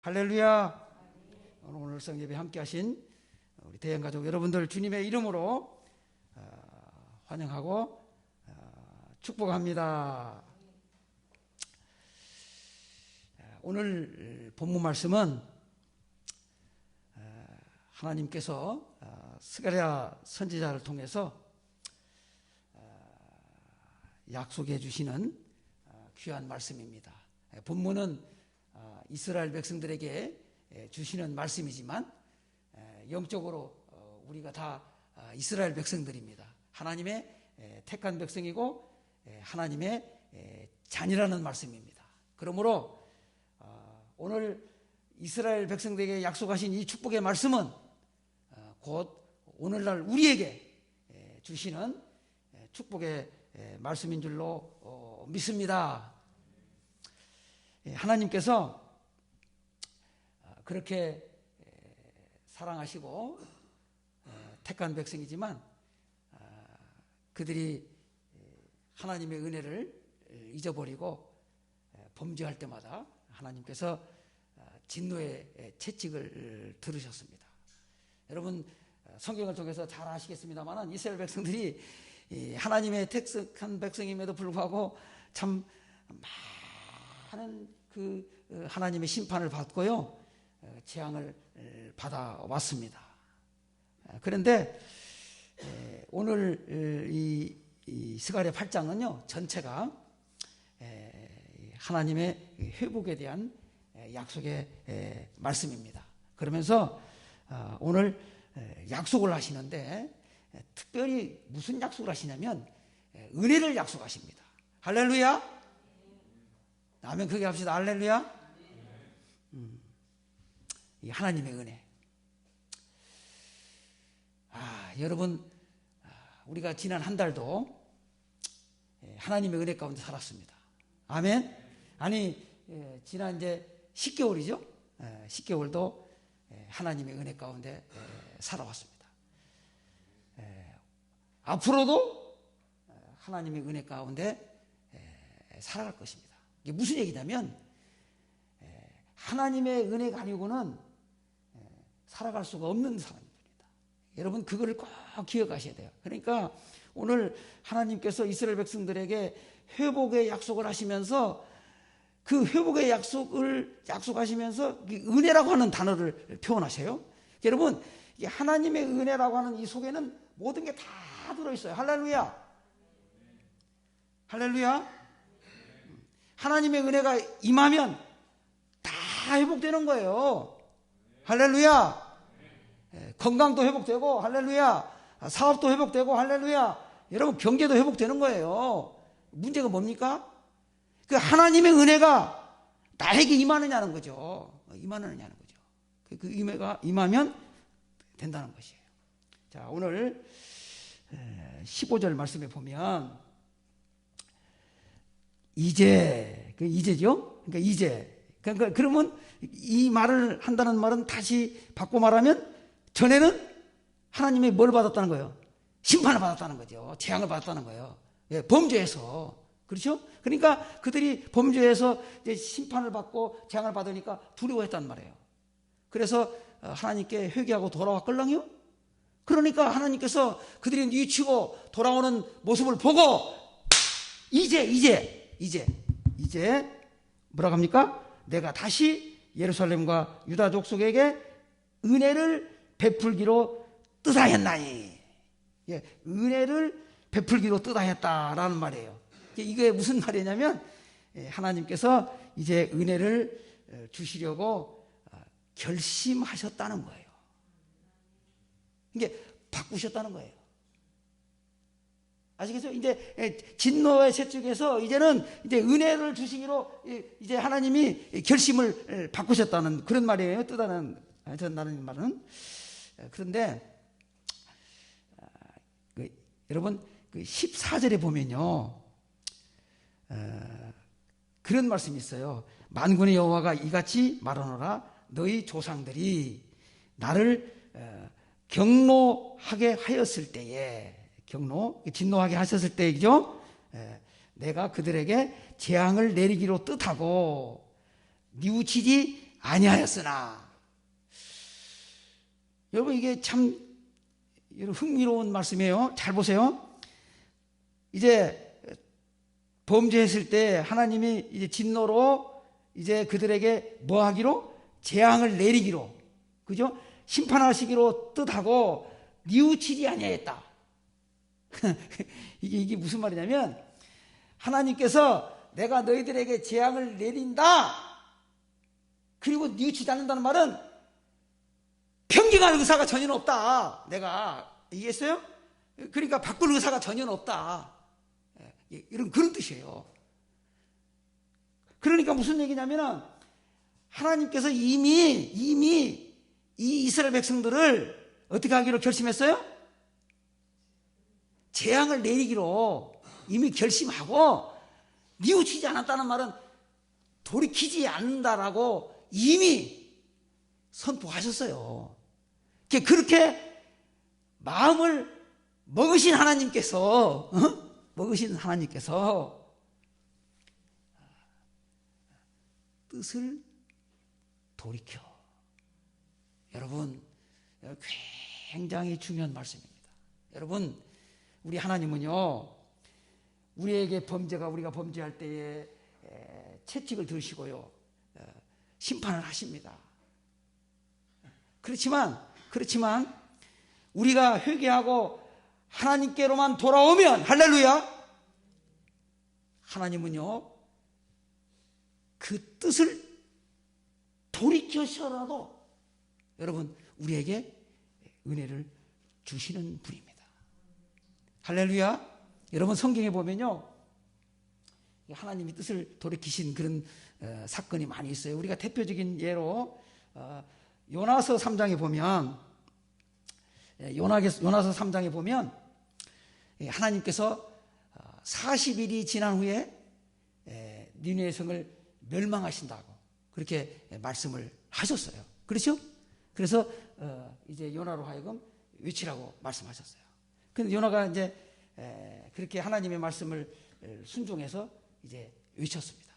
할렐루야. 오늘 성예배 함께 하신 우리 대형가족 여러분들 주님의 이름으로 환영하고 축복합니다. 오늘 본문 말씀은 하나님께서 스가랴 선지자를 통해서 약속해 주시는 귀한 말씀입니다. 본문은 이스라엘 백성들에게 주시는 말씀이지만 영적으로 우리가 다 이스라엘 백성들입니다. 하나님의 택한 백성이고 하나님의 자녀라는 말씀입니다. 그러므로 오늘 이스라엘 백성들에게 약속하신 이 축복의 말씀은 곧 오늘날 우리에게 주시는 축복의 말씀인 줄로 믿습니다. 하나님께서 그렇게 사랑하시고 택한 백성이지만 그들이 하나님의 은혜를 잊어버리고 범죄할 때마다 하나님께서 진노의 채찍을 들으셨습니다. 여러분 성경을 통해서 잘 아시겠습니다만 이스라엘 백성들이 하나님의 택한 백성임에도 불구하고 참 많은 그 하나님의 심판을 받고요 재앙을 받아왔습니다. 그런데 오늘 이 스가랴 8장은요 전체가 하나님의 회복에 대한 약속의 말씀입니다. 그러면서 오늘 약속을 하시는데 특별히 무슨 약속을 하시냐면 은혜를 약속하십니다. 할렐루야. 아멘. 크게 합시다. 할렐루야. 이 하나님의 은혜. 여러분 우리가 지난 한 달도 하나님의 은혜 가운데 살았습니다. 아멘. 아니 지난 이제 10개월이죠. 10개월도 하나님의 은혜 가운데 살아왔습니다. 앞으로도 하나님의 은혜 가운데 살아갈 것입니다. 이게 무슨 얘기냐면 하나님의 은혜가 아니고는 살아갈 수가 없는 사람입니다. 여러분 그거를 꼭 기억하셔야 돼요. 그러니까 오늘 하나님께서 이스라엘 백성들에게 회복의 약속을 하시면서 그 회복의 약속하시면서 은혜라고 하는 단어를 표현하세요. 여러분 하나님의 은혜라고 하는 이 속에는 모든 게 다 들어있어요. 할렐루야. 할렐루야. 하나님의 은혜가 임하면 다 회복되는 거예요. 할렐루야. 건강도 회복되고 할렐루야. 사업도 회복되고 할렐루야. 여러분 경제도 회복되는 거예요. 문제가 뭡니까? 그 하나님의 은혜가 나에게 임하느냐는 거죠. 임하느냐는 거죠. 그 은혜가 임하면 된다는 것이에요. 자, 오늘 15절 말씀에 보면 이제죠. 그러니까 이제. 그러니까 그러면 이 말을 한다는 말은 다시 바꿔 말하면 전에는 하나님이 뭘 받았다는 거예요? 심판을 받았다는 거죠. 재앙을 받았다는 거예요. 범죄해서. 그렇죠? 그러니까 그들이 범죄해서 이제 심판을 받고 재앙을 받으니까 두려워했단 말이에요. 그래서 하나님께 회개하고 돌아왔걸랑요? 그러니까 하나님께서 그들이 뉘치고 돌아오는 모습을 보고 이제 뭐라고 합니까? 내가 다시 예루살렘과 유다 족속에게 은혜를 베풀기로 뜻하였나니. 은혜를 베풀기로 뜻하였다라는 말이에요. 이게 무슨 말이냐면 하나님께서 이제 은혜를 주시려고 결심하셨다는 거예요. 이게 바꾸셨다는 거예요. 아시겠어요? 이제 진노의 채찍에서 이제는 이제 은혜를 주시기로 이제 하나님이 결심을 바꾸셨다는 그런 말이에요. 뜻하는 말은. 그런데 여러분 14절에 보면요. 그런 말씀이 있어요. 만군의 여호와가 이같이 말하노라. 너희 조상들이 나를 경노하게 하였을 때에 진노하게 하셨을 때이죠. 내가 그들에게 재앙을 내리기로 뜻하고 뉘우치지 아니하였으나. 여러분, 이게 참 흥미로운 말씀이에요. 잘 보세요. 이제 범죄했을 때 하나님이 이제 진노로 이제 그들에게 뭐 하기로? 재앙을 내리기로, 그죠? 심판하시기로 뜻하고 뉘우치지 아니하였다. 이게 무슨 말이냐면, 하나님께서 내가 너희들에게 재앙을 내린다, 그리고 뉘우치지 않는다는 말은 변경할 의사가 전혀 없다. 내가 이해했어요? 그러니까 바꿀 의사가 전혀 없다. 이런 그런 뜻이에요. 그러니까 무슨 얘기냐면은 하나님께서 이미 이 이스라엘 백성들을 어떻게 하기로 결심했어요? 재앙을 내리기로 이미 결심하고, 뉘우치지 않았다는 말은 돌이키지 않는다라고 이미 선포하셨어요. 그렇게 마음을 먹으신 하나님께서 뜻을 돌이켜. 여러분, 굉장히 중요한 말씀입니다. 여러분, 우리 하나님은요, 우리에게 우리가 범죄할 때에 채찍을 들으시고요, 심판을 하십니다. 그렇지만 우리가 회개하고 하나님께로만 돌아오면, 할렐루야, 하나님은요 그 뜻을 돌이켜서라도 여러분 우리에게 은혜를 주시는 분입니다. 할렐루야. 여러분, 성경에 보면요, 하나님이 뜻을 돌이키신 그런 사건이 많이 있어요. 우리가 대표적인 예로 요나서 3장에 보면, 요나서 3장에 보면 하나님께서 40일이 지난 후에 니느웨 성을 멸망하신다고 그렇게 말씀을 하셨어요. 그렇죠? 그래서 이제 요나로 하여금 외치라고 말씀하셨어요. 근데 요나가 이제 그렇게 하나님의 말씀을 순종해서 이제 외쳤습니다.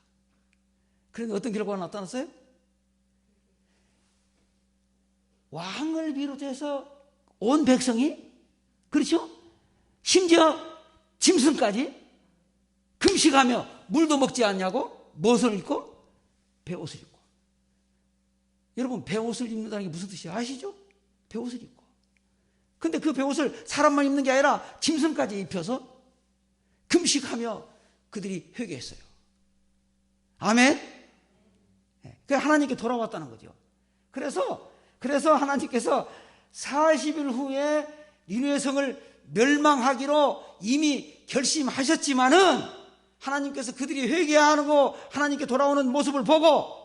그런데 어떤 결과가 나타났어요? 왕을 비롯해서 온 백성이, 그렇죠? 심지어 짐승까지 금식하며 물도 먹지 않냐고 무엇을 입고? 베옷을 입고. 여러분, 베옷을 입는다는 게 무슨 뜻이에요? 아시죠? 베옷을 입고. 근데 그 베옷을 사람만 입는 게 아니라 짐승까지 입혀서 금식하며 그들이 회개했어요. 아멘? 그 하나님께 돌아왔다는 거죠. 그래서 하나님께서 40일 후에 니느웨 성을 멸망하기로 이미 결심하셨지만은, 하나님께서 그들이 회개하고 하나님께 돌아오는 모습을 보고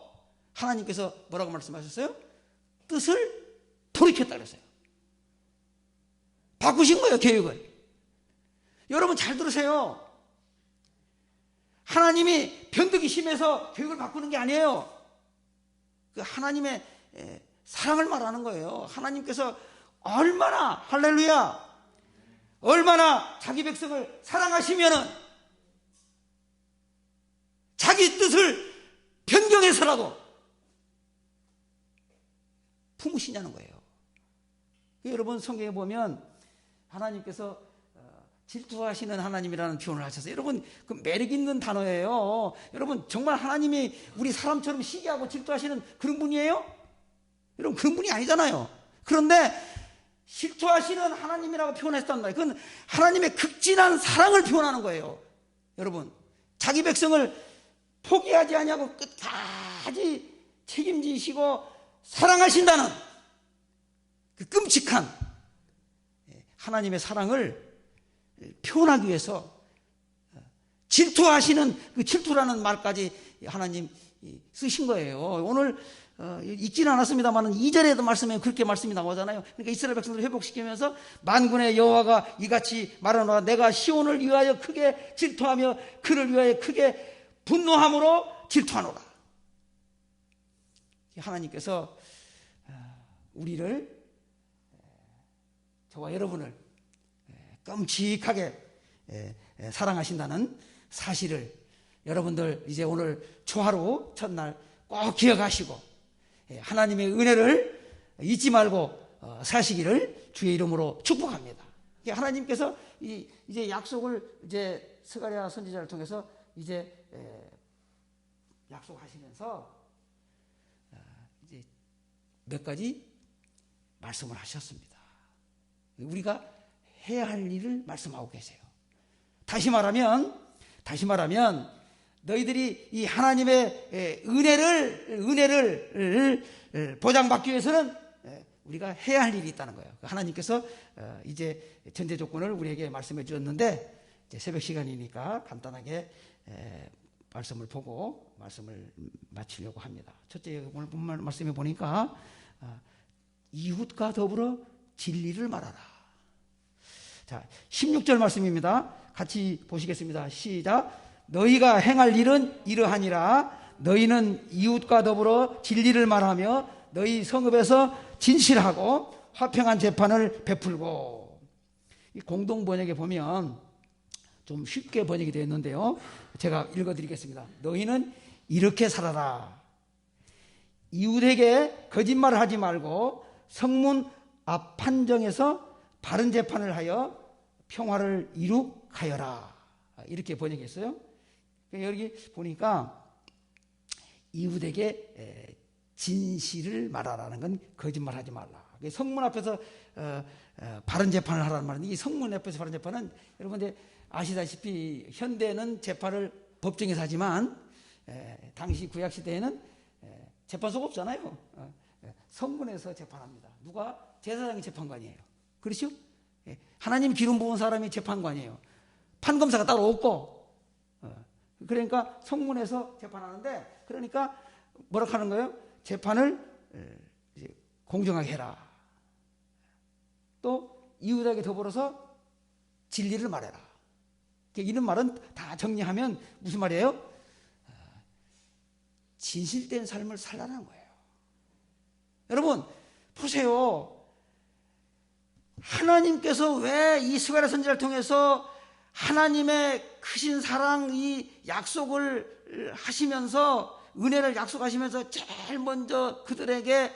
하나님께서 뭐라고 말씀하셨어요? 뜻을 돌이켰다 그랬어요. 바꾸신 거예요, 계획을. 여러분 잘 들으세요. 하나님이 변덕이 심해서 계획을 바꾸는 게 아니에요. 그 하나님의 사랑을 말하는 거예요. 하나님께서 얼마나, 할렐루야, 얼마나 자기 백성을 사랑하시면은 자기 뜻을 변경해서라도 품으시냐는 거예요. 여러분, 성경에 보면 하나님께서 질투하시는 하나님이라는 표현을 하셨어요. 여러분, 그 매력 있는 단어예요. 여러분, 정말 하나님이 우리 사람처럼 시기하고 질투하시는 그런 분이에요? 여러분, 그런 분이 아니잖아요. 그런데 질투하시는 하나님이라고 표현했단 말이에요. 그건 하나님의 극진한 사랑을 표현하는 거예요. 여러분, 자기 백성을 포기하지 아니하고 끝까지 책임지시고 사랑하신다는 그 끔찍한 하나님의 사랑을 표현하기 위해서 질투하시는, 그 질투라는 말까지 하나님 쓰신 거예요. 오늘 읽지는 않았습니다만 2절에도 말씀에 그렇게 말씀이 나오잖아요. 그러니까 이스라엘 백성들을 회복시키면서 만군의 여호와가 이같이 말하노라, 내가 시온을 위하여 크게 질투하며 그를 위하여 크게 분노함으로 질투하노라. 하나님께서 우리를, 저와 여러분을 끔찍하게 사랑하신다는 사실을 여러분들 이제 오늘 초하루 첫날 꼭 기억하시고, 하나님의 은혜를 잊지 말고 사시기를 주의 이름으로 축복합니다. 하나님께서 이제 약속을 이제 스가랴 선지자를 통해서 이제 약속하시면서 이제 몇 가지 말씀을 하셨습니다. 우리가 해야 할 일을 말씀하고 계세요. 다시 말하면 너희들이 이 하나님의 은혜를 보장받기 위해서는 우리가 해야 할 일이 있다는 거예요. 하나님께서 이제 전제 조건을 우리에게 말씀해 주셨는데 이제 새벽 시간이니까 간단하게 말씀을 보고 말씀을 마치려고 합니다. 첫째, 오늘 본문 말씀에 보니까 이웃과 더불어 진리를 말하라. 자, 16절 말씀입니다. 같이 보시겠습니다. 시작. 너희가 행할 일은 이러하니라. 너희는 이웃과 더불어 진리를 말하며 너희 성읍에서 진실하고 화평한 재판을 베풀고. 이 공동 번역에 보면 좀 쉽게 번역이 되어 있는데요. 제가 읽어드리겠습니다. 너희는 이렇게 살아라. 이웃에게 거짓말을 하지 말고 성문 앞 판정에서 바른 재판을 하여 평화를 이룩하여라. 이렇게 번역했어요. 여기 보니까 이웃에게 진실을 말하라는 건 거짓말하지 말라. 성문 앞에서 바른 재판을 하라는 말인데, 이 성문 앞에서 바른 재판은 여러분 아시다시피 현대는 재판을 법정에서 하지만 당시 구약 시대에는 재판소가 없잖아요. 성문에서 재판합니다. 누가? 제사장이 재판관이에요. 그렇죠? 하나님 기름 부은 사람이 재판관이에요. 판검사가 따로 없고, 그러니까 성문에서 재판하는데, 그러니까 뭐라고 하는 거예요? 재판을 공정하게 해라. 또 이웃에게 더불어서 진리를 말해라. 이런 말은 다 정리하면 무슨 말이에요? 진실된 삶을 살라는 거예요. 여러분 보세요. 하나님께서 왜 이 스가랴 선지자를 통해서 하나님의 크신 사랑, 이 약속을 하시면서, 은혜를 약속하시면서 제일 먼저 그들에게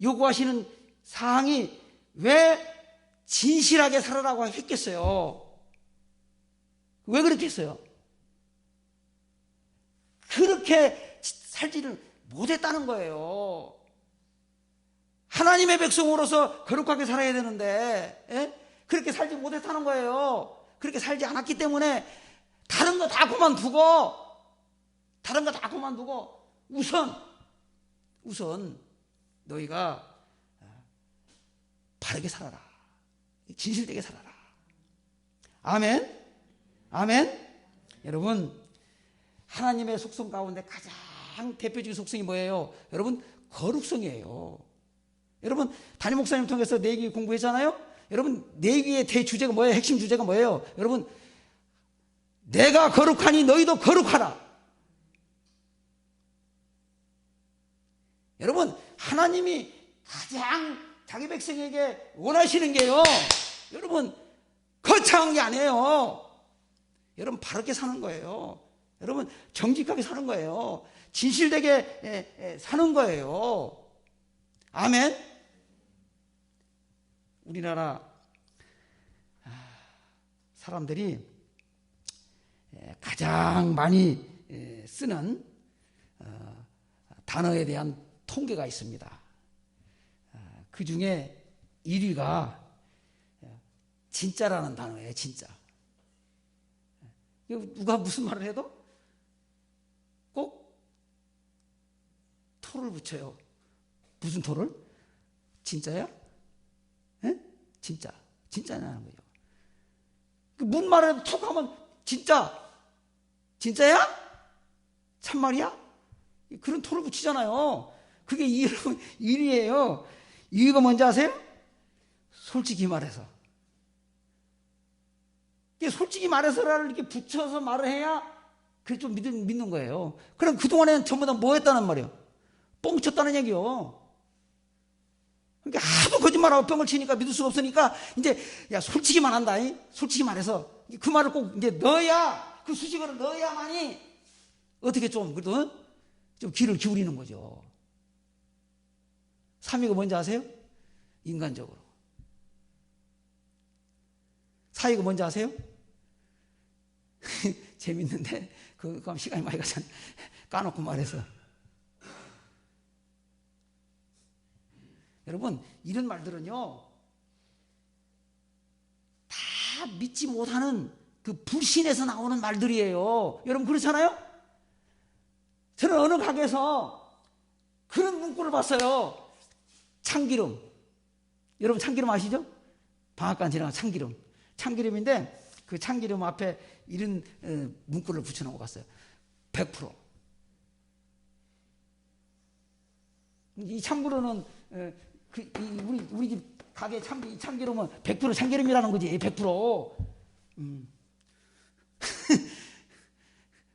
요구하시는 사항이 왜 진실하게 살아라고 했겠어요? 왜 그렇게 했어요? 그렇게 살지를 못했다는 거예요. 하나님의 백성으로서 거룩하게 살아야 되는데 그렇게 살지 못했다는 거예요. 그렇게 살지 않았기 때문에 다른 거 다 그만두고 우선 너희가 바르게 살아라. 진실되게 살아라. 아멘. 여러분, 하나님의 속성 가운데 가장 대표적인 속성이 뭐예요? 여러분, 거룩성이에요. 여러분, 담임 목사님 통해서 내기 공부했잖아요. 여러분, 내기의 대주제가 뭐예요? 핵심 주제가 뭐예요? 여러분, 내가 거룩하니 너희도 거룩하라. 여러분, 하나님이 가장 자기 백성에게 원하시는 게요, 여러분, 거창한 게 아니에요. 여러분, 바르게 사는 거예요. 여러분, 정직하게 사는 거예요. 진실되게 사는 거예요. 아멘. 우리나라 사람들이 가장 많이 쓰는 단어에 대한 통계가 있습니다. 그 중에 1위가 진짜라는 단어예요. 진짜. 누가 무슨 말을 해도 꼭 토를 붙여요. 무슨 토를? 진짜야? 에? 진짜냐는 거죠. 무슨 말을 툭 하면 진짜야? 참말이야? 그런 토를 붙이잖아요. 그게 1위예요. 2위가 뭔지 아세요? 솔직히 말해서. 솔직히 말해서를 이렇게 붙여서 말을 해야 그게 좀 믿는 거예요. 그럼 그동안에는 전부 다 뭐 했다는 말이에요? 뻥쳤다는 얘기요. 그러니까 하도 거짓말하고 뻥을 치니까 믿을 수가 없으니까 이제 야, 솔직히만 한다. 솔직히 말해서 그 말을 꼭 이제 넣어야, 그 수식어를 넣어야만이 어떻게 좀 그래도 좀 귀를 기울이는 거죠. 3위가 뭔지 아세요? 인간적으로. 4위가 뭔지 아세요? 재밌는데 그거 시간이 많이 가잖아요. 까놓고 말해서. 여러분, 이런 말들은요 다 믿지 못하는 그 불신에서 나오는 말들이에요. 여러분 그렇잖아요? 저는 어느 가게에서 그런 문구를 봤어요. 참기름. 여러분 참기름 아시죠? 방앗간 지나간 참기름. 참기름인데 그 참기름 앞에 이런 문구를 붙여놓은 거 봤어요. 100%. 이 참기름은 우리 집 가게 참기름은 100% 참기름이라는 거지. 100%.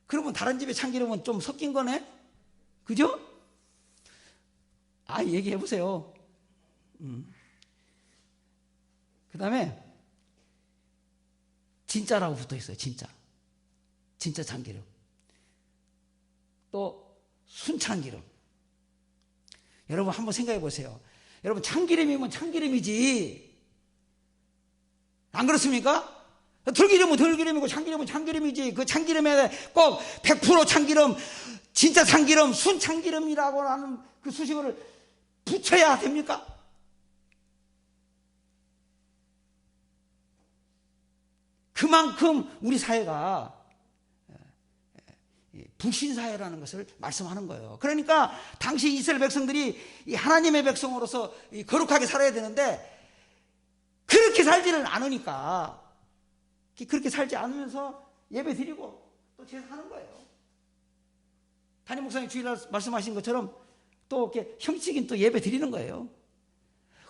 그러면 다른 집의 참기름은 좀 섞인 거네? 그죠? 얘기해 보세요. 그 다음에 진짜라고 붙어 있어요. 진짜 참기름. 또 순참기름. 여러분 한번 생각해 보세요. 여러분 참기름이면 참기름이지. 안 그렇습니까? 들기름은 들기름이고 참기름은 참기름이지. 그 참기름에 꼭 100% 참기름, 진짜 참기름, 순참기름이라고 하는 그 수식어를 붙여야 됩니까? 그만큼 우리 사회가 불신사회라는 것을 말씀하는 거예요. 그러니까 당시 이스라엘 백성들이 하나님의 백성으로서 거룩하게 살아야 되는데 그렇게 살지는 않으니까 그렇게 살지 않으면서 예배 드리고 또 제사하는 거예요. 담임 목사님 주일날 말씀하신 것처럼 또 이렇게 형식인 또 예배 드리는 거예요.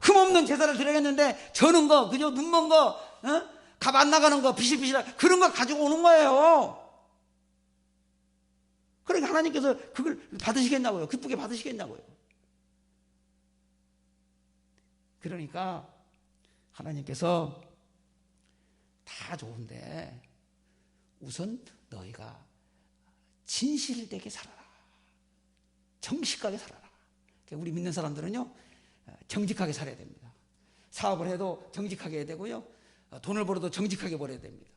흠없는 제사를 드려야겠는데 저는 거, 그저 눈먼 거, 값 안 나가는 거, 비실비실한 그런 거 가지고 오는 거예요. 그러니까 하나님께서 그걸 받으시겠냐고요. 기쁘게 받으시겠냐고요. 그러니까 하나님께서 다 좋은데 우선 너희가 진실되게 살아라. 정직하게 살아라. 우리 믿는 사람들은요 정직하게 살아야 됩니다. 사업을 해도 정직하게 해야 되고요. 돈을 벌어도 정직하게 벌어야 됩니다.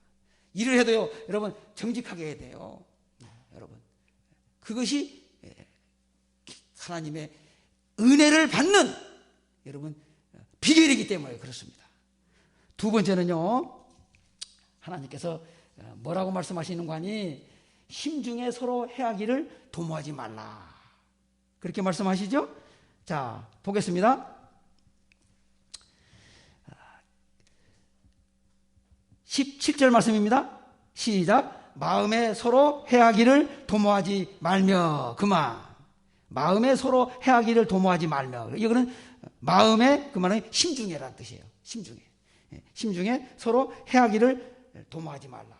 일을 해도요 여러분 정직하게 해야 돼요. 여러분 그것이 하나님의 은혜를 받는 여러분 비결이기 때문에 그렇습니다. 두 번째는요 하나님께서 뭐라고 말씀하시는 거니? 심중에 서로 해하기를 도모하지 말라. 그렇게 말씀하시죠? 자, 보겠습니다. 17절 말씀입니다. 시작. 마음에 서로 해하기를 도모하지 말며 그만. 마음에 서로 해하기를 도모하지 말며. 이거는 마음에 그 말은 심중에라는 뜻이에요. 심중에. 심중에 서로 해하기를 도모하지 말라.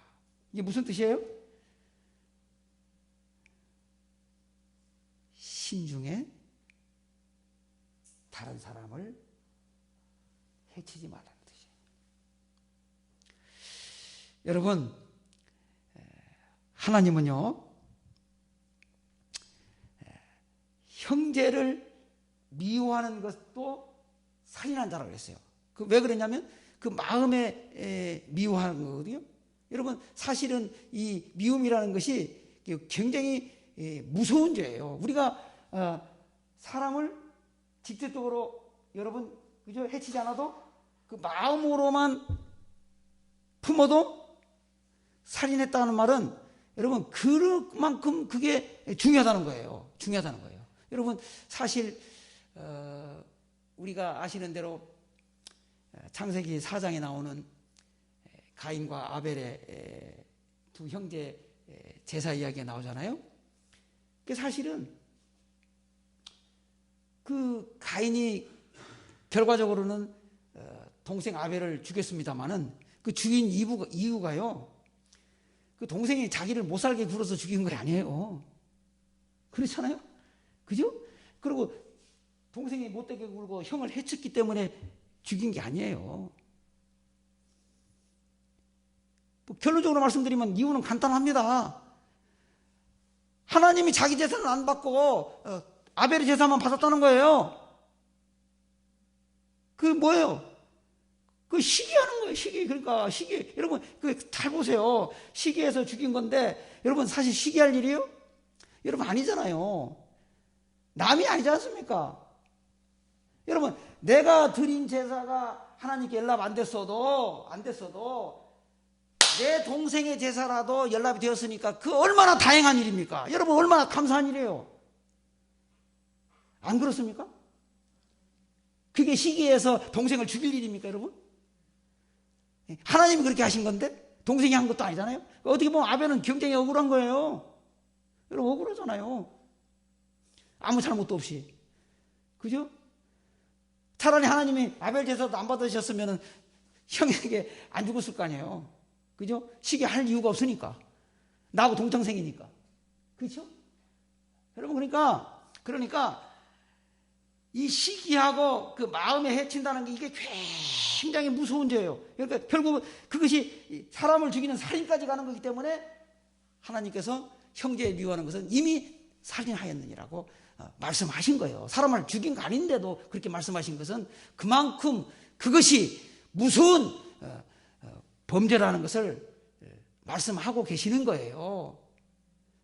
이게 무슨 뜻이에요? 심중에 다른 사람을 해치지 말라는 뜻이에요. 여러분, 하나님은요, 형제를 미워하는 것도 살인한 자라고 그랬어요. 왜 그랬냐면 그 마음에 미워하는 거거든요. 여러분 사실은 이 미움이라는 것이 굉장히 무서운 죄예요. 우리가 사람을 직접적으로 여러분 그죠 해치지 않아도 그 마음으로만 품어도 살인했다는 말은 여러분 그만큼 그게 중요하다는 거예요. 중요하다는 거예요. 여러분 사실 우리가 아시는 대로 창세기 4장에 나오는 가인과 아벨의 두 형제 제사 이야기가 나오잖아요. 그 사실은 그 가인이 결과적으로는 동생 아벨을 죽였습니다마는 그 죽인 이유가요. 그 동생이 자기를 못 살게 굴어서 죽인 건 아니에요. 그렇잖아요. 그죠? 그리고 동생이 못되게 굴고 형을 해쳤기 때문에 죽인 게 아니에요. 결론적으로 말씀드리면 이유는 간단합니다. 하나님이 자기 제사는 안 받고 아벨의 제사만 받았다는 거예요. 그 뭐예요? 그 시기하는 거예요. 시기. 그러니까 시기. 여러분 잘 보세요. 시기해서 죽인 건데 여러분 사실 시기할 일이에요? 여러분 아니잖아요. 남이 아니지 않습니까? 여러분 내가 드린 제사가 하나님께 연락 안 됐어도 내 동생의 제사라도 연락이 되었으니까 그 얼마나 다행한 일입니까? 여러분 얼마나 감사한 일이에요. 안 그렇습니까? 그게 시기해서 동생을 죽일 일입니까, 여러분? 하나님이 그렇게 하신 건데 동생이 한 것도 아니잖아요. 어떻게 보면 아벨은 굉장히 억울한 거예요. 여러분 억울하잖아요. 아무 잘못도 없이. 그죠? 차라리 하나님이 아벨 제사도 안 받으셨으면 형에게 안 죽었을 거 아니에요. 그죠? 시기할 이유가 없으니까. 나하고 동창생이니까. 그렇죠? 여러분 그러니까 이 시기하고 그 마음에 해친다는 게 이게 굉장히 무서운 죄예요. 그러니까 결국 그것이 사람을 죽이는 살인까지 가는 거기 때문에 하나님께서 형제에 미워하는 것은 이미 살인하였느니라고 말씀하신 거예요. 사람을 죽인 거 아닌데도 그렇게 말씀하신 것은 그만큼 그것이 무서운 범죄라는 것을 말씀하고 계시는 거예요.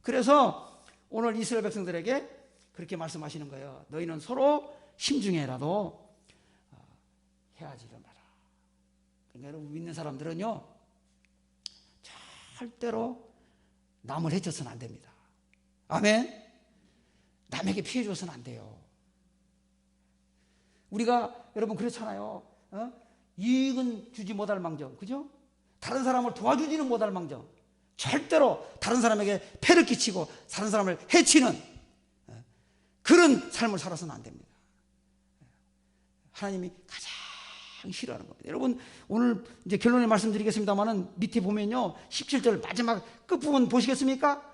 그래서 오늘 이스라엘 백성들에게 그렇게 말씀하시는 거예요. 너희는 서로 심중에라도 헤어지려 마라. 그러니까 여러분 믿는 사람들은요 절대로 남을 해쳐서는 안 됩니다. 아멘. 남에게 피해 줘서는 안 돼요. 우리가 여러분 그렇잖아요. 이익은 주지 못할 망정, 그죠? 다른 사람을 도와주지는 못할 망정, 절대로 다른 사람에게 폐를 끼치고 다른 사람을 해치는 그런 삶을 살아서는 안 됩니다. 하나님이 가장 싫어하는 겁니다. 여러분 오늘 이제 결론에 말씀드리겠습니다만은 밑에 보면요 17절 마지막 끝부분 보시겠습니까?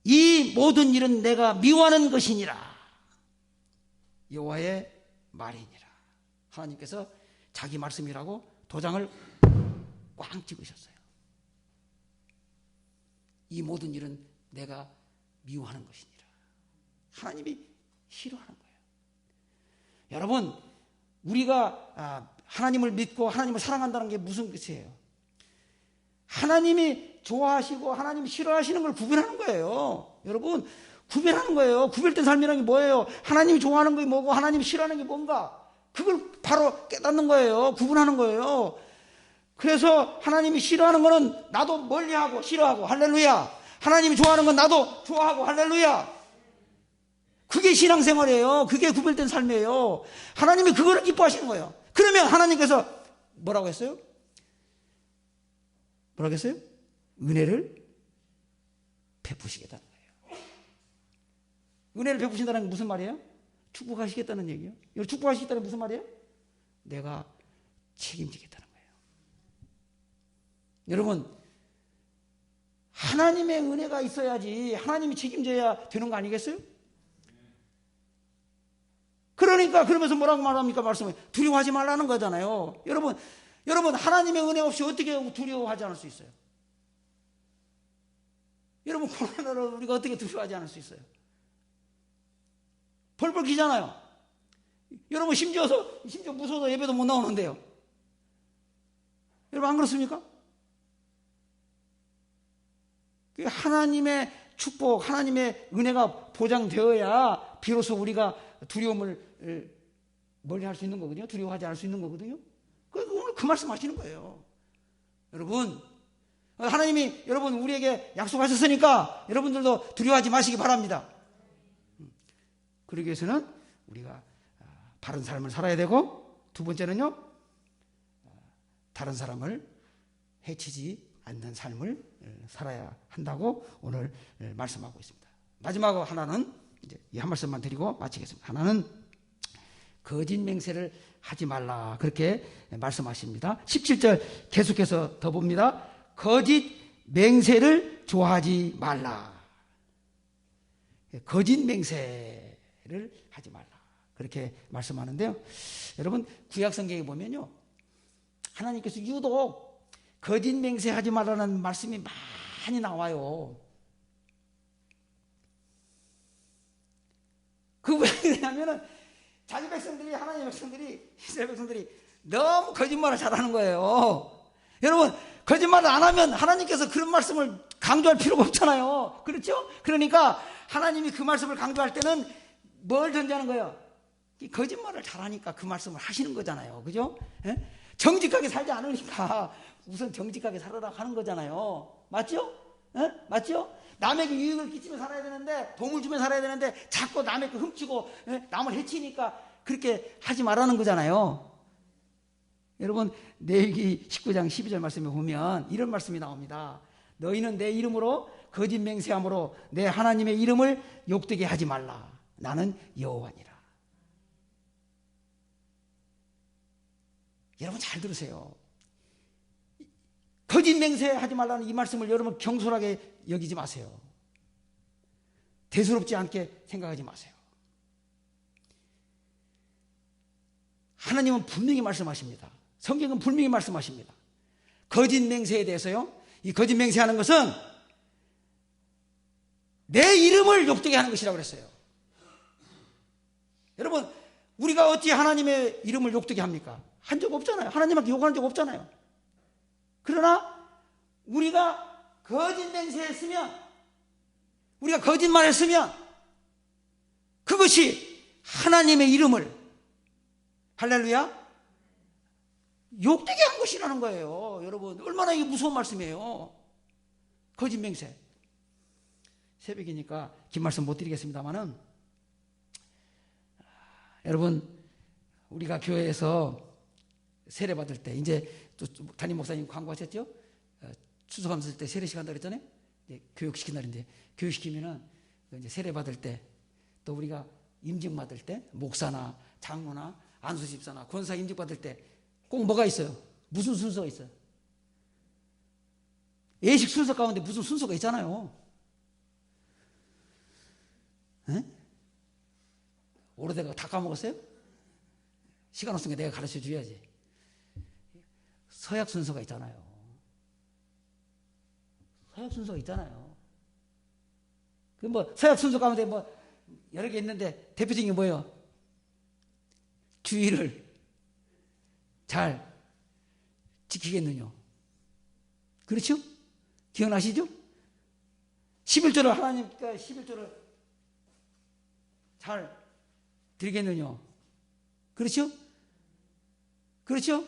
이 모든 일은 내가 미워하는 것이니라 여호와의 말이니라. 하나님께서 자기 말씀이라고 도장을 꽝 찍으셨어요. 이 모든 일은 내가 미워하는 것이니라. 하나님이 싫어하는 거예요. 여러분 우리가 하나님을 믿고 하나님을 사랑한다는 게 무슨 뜻이에요? 하나님이 좋아하시고 하나님이 싫어하시는 걸 구별하는 거예요. 여러분 구별하는 거예요. 구별된 삶이라는 게 뭐예요? 하나님이 좋아하는 게 뭐고 하나님이 싫어하는 게 뭔가 그걸 바로 깨닫는 거예요. 구분하는 거예요. 그래서 하나님이 싫어하는 거는 나도 멀리하고 싫어하고 할렐루야. 하나님이 좋아하는 건 나도 좋아하고 할렐루야. 그게 신앙생활이에요. 그게 구별된 삶이에요. 하나님이 그거를 기뻐하시는 거예요. 그러면 하나님께서 뭐라고 했어요? 뭐라고 했어요? 은혜를 베푸시겠다는 거예요. 은혜를 베푸신다는 게 무슨 말이에요? 축복하시겠다는 얘기예요. 축복하시겠다는 게 무슨 말이에요? 내가 책임지겠다는 거예요. 여러분 하나님의 은혜가 있어야지 하나님이 책임져야 되는 거 아니겠어요? 그러니까 그러면서 뭐라고 말합니까? 말씀을 두려워하지 말라는 거잖아요. 여러분 하나님의 은혜 없이 어떻게 두려워하지 않을 수 있어요? 여러분 코로나를 우리가 어떻게 두려워하지 않을 수 있어요? 벌벌 기잖아요. 여러분 심지어 무서워서 예배도 못 나오는데요. 여러분 안 그렇습니까? 하나님의 축복, 하나님의 은혜가 보장되어야 비로소 우리가 두려움을 멀리할 수 있는 거거든요. 두려워하지 않을 수 있는 거거든요. 오늘 그 말씀 하시는 거예요. 여러분 하나님이 여러분 우리에게 약속하셨으니까 여러분들도 두려워하지 마시기 바랍니다. 그러기 위해서는 우리가 바른 삶을 살아야 되고 두 번째는요 다른 사람을 해치지 않는 삶을 살아야 한다고 오늘 말씀하고 있습니다. 마지막 하나는 이제 이 한 말씀만 드리고 마치겠습니다. 하나는 거짓 맹세를 하지 말라 그렇게 말씀하십니다. 17절 계속해서 더 봅니다. 거짓 맹세를 좋아하지 말라. 거짓 맹세를 하지 말라 그렇게 말씀하는데요. 여러분 구약 성경에 보면요 하나님께서 유독 거짓 맹세하지 말라는 말씀이 많이 나와요. 그 왜 그러냐면은 자기 백성들이, 하나님의 백성들이, 이스라엘 백성들이 너무 거짓말을 잘하는 거예요. 여러분, 거짓말을 안 하면 하나님께서 그런 말씀을 강조할 필요가 없잖아요. 그렇죠? 그러니까 하나님이 그 말씀을 강조할 때는 뭘 전제하는 거예요? 이 거짓말을 잘하니까 그 말씀을 하시는 거잖아요. 그죠? 예? 정직하게 살지 않으니까 우선 정직하게 살아라 하는 거잖아요. 맞죠? 예? 맞죠? 남에게 유익을 끼치며 살아야 되는데, 도움을 주며 살아야 되는데 자꾸 남의 거 훔치고, 예? 남을 해치니까 그렇게 하지 말라는 거잖아요. 여러분, 레위기 19장 12절 말씀에 보면 이런 말씀이 나옵니다. 너희는 내 이름으로 거짓 맹세함으로 내 하나님의 이름을 욕되게 하지 말라. 나는 여호와니라. 여러분 잘 들으세요. 거짓 맹세하지 말라는 이 말씀을 여러분 경솔하게 여기지 마세요. 대수롭지 않게 생각하지 마세요. 하나님은 분명히 말씀하십니다. 성경은 분명히 말씀하십니다. 거짓 맹세에 대해서요, 이 거짓 맹세하는 것은 내 이름을 욕되게 하는 것이라고 그랬어요. 여러분, 우리가 어찌 하나님의 이름을 욕되게 합니까? 한 적 없잖아요. 하나님한테 욕하는 적 없잖아요. 그러나 우리가 거짓 맹세했으면, 우리가 거짓말했으면 그것이 하나님의 이름을, 할렐루야, 욕되게 한 것이라는 거예요. 여러분, 얼마나 이게 무서운 말씀이에요. 거짓 맹세. 새벽이니까 긴 말씀 못 드리겠습니다만은, 여러분, 우리가 교회에서 세례 받을 때, 이제 또 담임 목사님 광고하셨죠? 추수감사 때 세례 시간 한다고 그랬잖아요? 교육시킨 날인데, 교육시키면은 이제 세례 받을 때, 또 우리가 임직 받을 때, 목사나 장로나 안수집사나 권사 임직 받을 때 꼭 뭐가 있어요? 무슨 순서가 있어요? 예식 순서 가운데 무슨 순서가 있잖아요. 에? 오래돼가 다 까먹었어요? 시간 없으니까 내가 가르쳐 줘야지. 서약 순서가 있잖아요. 서약 순서가 있잖아요. 그 뭐 서약 순서 가운데 뭐 여러 개 있는데 대표적인 게 뭐예요? 주의를 잘 지키겠느냐? 그렇죠? 기억나시죠? 11조를 하나님께 11조를 잘 드리겠느냐? 그렇죠? 그렇죠?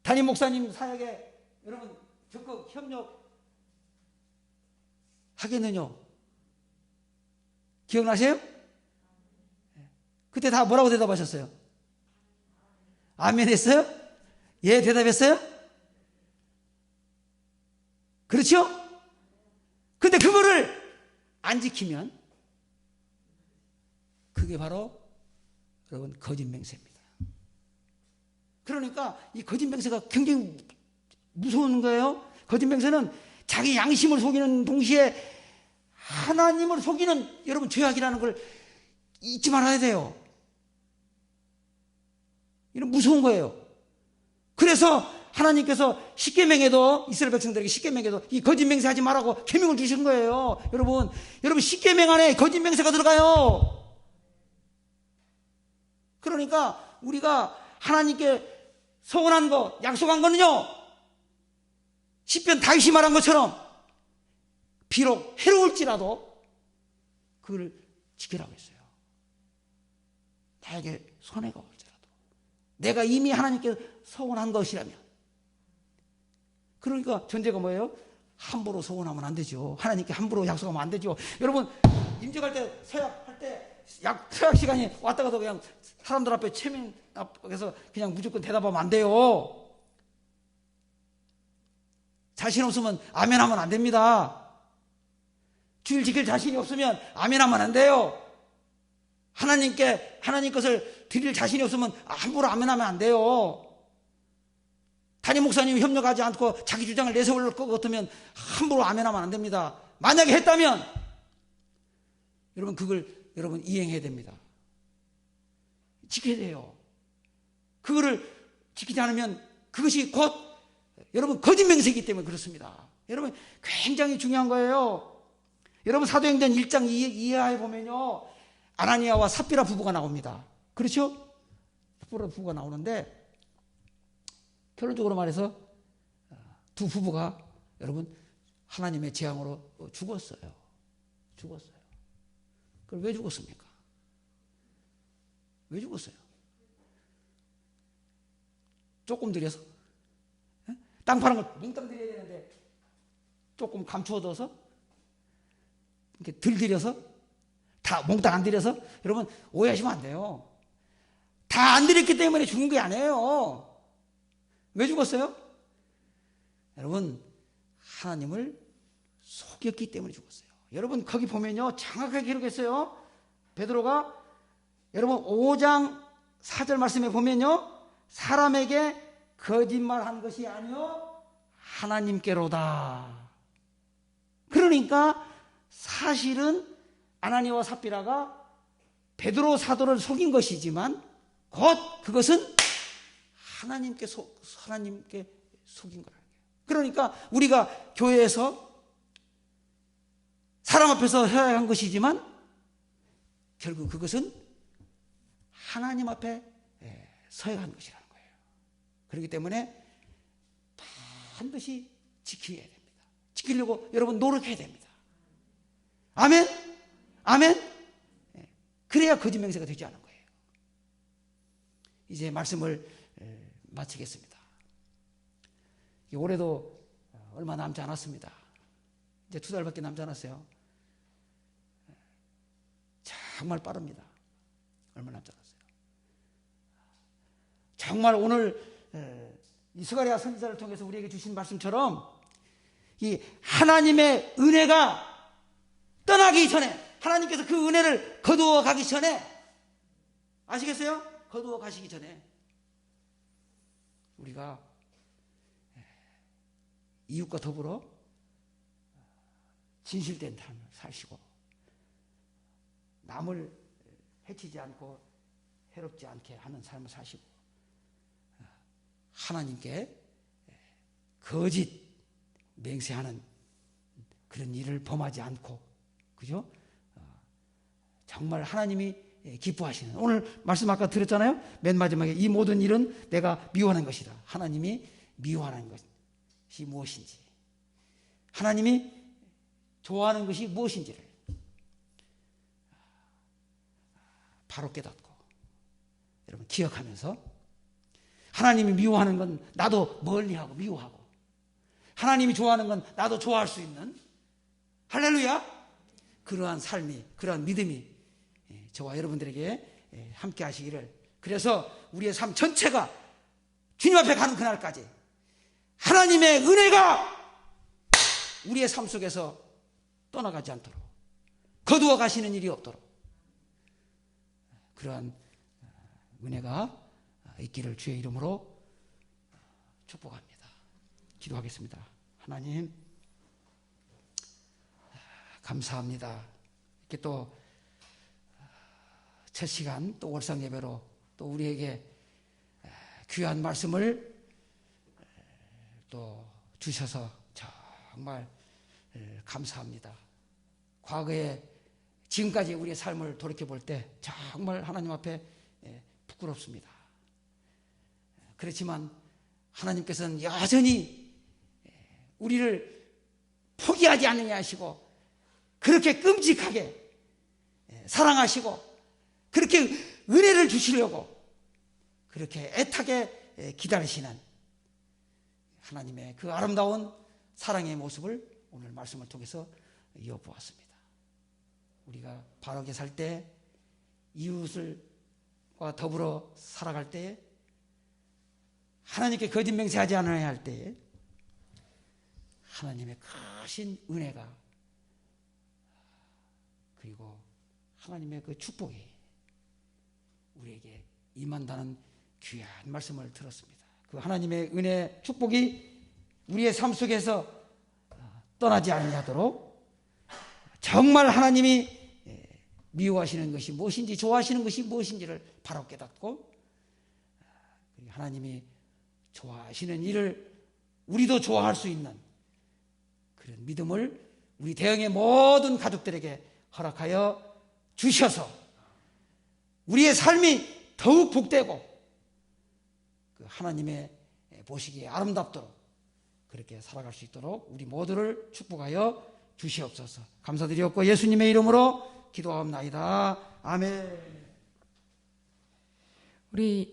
담임 목사님 사역에 여러분 적극 협력하겠느냐? 기억나세요? 그때 다 뭐라고 대답하셨어요? 아멘 했어요? 예 대답했어요? 그렇죠? 근데 그거를 안 지키면 그게 바로 여러분 거짓 맹세입니다. 그러니까 이 거짓 맹세가 굉장히 무서운 거예요. 거짓 맹세는 자기 양심을 속이는 동시에 하나님을 속이는 여러분 죄악이라는 걸 잊지 말아야 돼요. 이런 무서운 거예요. 그래서 하나님께서 십계명에도 이스라엘 백성들에게 십계명에도 이 거짓 맹세하지 말라고 계명을 주신 거예요. 여러분 십계명 안에 거짓 맹세가 들어가요. 그러니까 우리가 하나님께 서원한 거, 약속한 거는요, 시편 다윗이 말한 것처럼 비록 해로울지라도 그걸 지키라고 했어요. 나에게 손해가 올지라도 내가 이미 하나님께 서원한 것이라면. 그러니까 전제가 뭐예요? 함부로 서원하면 안 되죠. 하나님께 함부로 약속하면 안 되죠. 여러분 임직할 때 서약할 때 서약 시간이 왔다 가도 그냥 사람들 앞에 체면 앞에서 그냥 무조건 대답하면 안 돼요. 자신 없으면 아멘 하면 안 됩니다. 주일 지킬 자신이 없으면 아멘 하면 안 돼요. 하나님께 하나님 것을 드릴 자신이 없으면 함부로 아멘 하면 안 돼요. 담임 목사님이 협력하지 않고 자기 주장을 내세울 것 같으면 함부로 아멘 하면 안 됩니다. 만약에 했다면 여러분 그걸 여러분 이행해야 됩니다. 지켜야 돼요. 그거를 지키지 않으면 그것이 곧 여러분 거짓 맹세이기 때문에 그렇습니다. 여러분 굉장히 중요한 거예요. 여러분 사도행전 1장 2하에 보면요, 아나니아와 삽비라 부부가 나옵니다. 그렇죠? 부부가 나오는데 결론적으로 말해서 두 부부가 여러분 하나님의 재앙으로 죽었어요. 그럼 왜 죽었습니까? 왜 죽었어요? 조금 들여서? 땅 파는 걸 몽땅 들여야 되는데 조금 감추어둬서? 이렇게 덜 들여서? 다 몽땅 안 들여서? 여러분 오해하시면 안 돼요. 다 안 들였기 때문에 죽은 게 아니에요. 왜 죽었어요? 여러분 하나님을 속였기 때문에 죽었어요. 여러분 거기 보면요 정확하게 기록했어요. 베드로가 여러분 5장 4절 말씀에 보면요 사람에게 거짓말한 것이 아니요 하나님께로다. 그러니까 사실은 아나니아와 삽비라가 베드로 사도를 속인 것이지만 곧 그것은 하나님께 속인 거라는 거예요. 그러니까 우리가 교회에서 사람 앞에서 해야 한 것이지만 결국 그것은 하나님 앞에 서야 하는 것이라는 거예요. 그렇기 때문에 반드시 지켜야 됩니다. 지키려고 여러분 노력해야 됩니다. 아멘? 아멘? 그래야 거짓 맹세가 되지 않은 거예요. 이제 말씀을 마치겠습니다. 올해도 얼마 남지 않았습니다. 이제 2달밖에 남지 않았어요. 정말 빠릅니다. 얼마 남지 않았어요. 정말 오늘 이 스가랴 선지자를 통해서 우리에게 주신 말씀처럼 이 하나님의 은혜가 떠나기 전에 하나님께서 그 은혜를 거두어 가기 전에 아시겠어요? 거두어 가시기 전에 우리가 이웃과 더불어 진실된 삶을 사시고 남을 해치지 않고 해롭지 않게 하는 삶을 사시고 하나님께 거짓 맹세하는 그런 일을 범하지 않고 그죠? 정말 하나님이 기뻐하시는 오늘 말씀 아까 드렸잖아요. 맨 마지막에 이 모든 일은 내가 미워하는 것이다. 하나님이 미워하는 것이 무엇인지 하나님이 좋아하는 것이 무엇인지를 바로 깨닫고 여러분 기억하면서 하나님이 미워하는 건 나도 멀리하고 미워하고 하나님이 좋아하는 건 나도 좋아할 수 있는 할렐루야 그러한 삶이 그러한 믿음이 저와 여러분들에게 함께 하시기를 그래서 우리의 삶 전체가 주님 앞에 가는 그날까지 하나님의 은혜가 우리의 삶 속에서 떠나가지 않도록 거두어 가시는 일이 없도록 그러한 은혜가 있기를 주의 이름으로 축복합니다. 기도하겠습니다. 하나님 감사합니다. 이렇게 또 첫 시간 또 월상 예배로 또 우리에게 귀한 말씀을 또 주셔서 정말 감사합니다. 과거에 지금까지 우리의 삶을 돌이켜 볼 때 정말 하나님 앞에 부끄럽습니다. 그렇지만 하나님께서는 여전히 우리를 포기하지 않느냐 하시고 그렇게 끔찍하게 사랑하시고 그렇게 은혜를 주시려고 그렇게 애타게 기다리시는 하나님의 그 아름다운 사랑의 모습을 오늘 말씀을 통해서 이어보았습니다. 우리가 바르게 살 때 이웃과 더불어 살아갈 때 하나님께 거짓 맹세하지 않아야 할 때에 하나님의 크신 은혜가 그리고 하나님의 그 축복이 우리에게 임한다는 귀한 말씀을 들었습니다. 그 하나님의 은혜 축복이 우리의 삶 속에서 떠나지 않도록 정말 하나님이 미워하시는 것이 무엇인지 좋아하시는 것이 무엇인지를 바로 깨닫고 하나님이 좋아하시는 일을 우리도 좋아할 수 있는 그런 믿음을 우리 대형의 모든 가족들에게 허락하여 주셔서 우리의 삶이 더욱 복되고 그 하나님의 보시기에 아름답도록 그렇게 살아갈 수 있도록 우리 모두를 축복하여 주시옵소서. 감사드리옵고 예수님의 이름으로 기도하옵나이다. 아멘. 우리